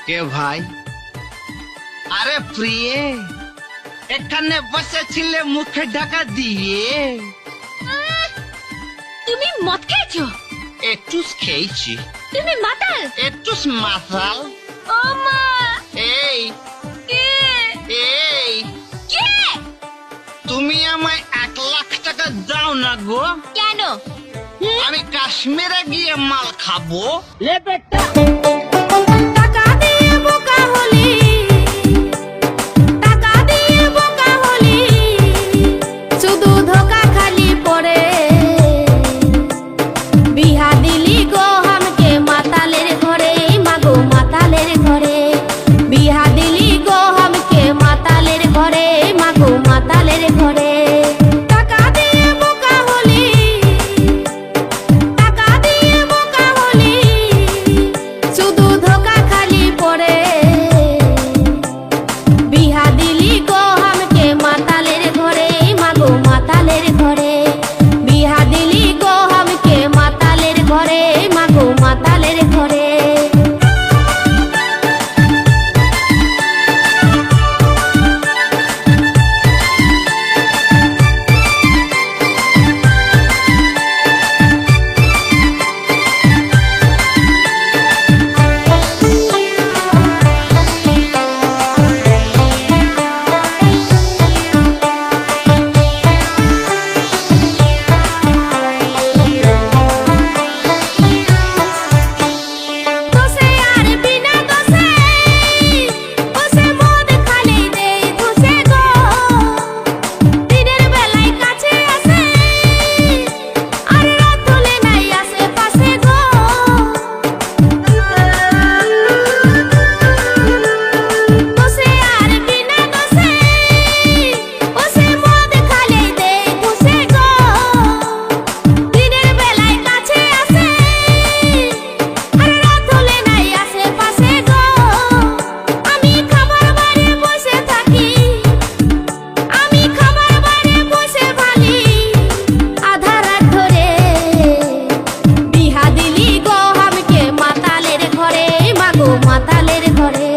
কে ভাই? আরে প্রিয়ে, এখানে বসেছিলে মুখে ঢাকা দিয়ে। তুমি মদ খেয়েছো? একটু খেয়েছি। তুমি মাতাল? একটু মাতাল। ও মা! এই কে? এই কে? তুমি আমায় 1,00,000 টাকা দাও না গো। কেন? আমি কাশ্মীরে গিয়ে মাল খাবো। টাকা দিয়ে বোকা হলি, টাকা দিয়ে বোকা হলি, শুধু ধোকা খালি পড়ে। বিহা দিলি গো হামকে মাতালের ঘরে, মাগো মাতালের ঘরে। বিহা দিলি গো হামকে মাতালের ঘরে, মাগো মাতালের ঘরে। টাকা দিয়ে বোকা হলি, টাকা দিয়ে বোকা হলি, শুধু ধোকা খালি পড়ে। বিহা দিলি গো হামকে মাতালের ঘরে, মাগো মাতালের ঘরে। বিহা দিলি গো হামকে মাতালের ঘরে, মাগো মাতালের ঘরে। দোষে আর বিনা দোষে, বসে মদ খালি দেই ধুসে গো। দিনের বেলায় কাছে আসে, আর রাত হলে নাই আশেপাশে গো। দোষে আর বিনা দোষে, বসে মদ খালি দেই ধুসে গো। দিনের বেলায় কাছে আসে, আর রাত হলে নাই আশেপাশে গো। আমি খাবার বাড়ি বসে থাকি, আমি খাবার বাড়ি বসে ভালি, আধা রাত ধরে। বিহা দিলি গো হামকে মাতালের ঘরে, মাগো মাতালের ঘরে।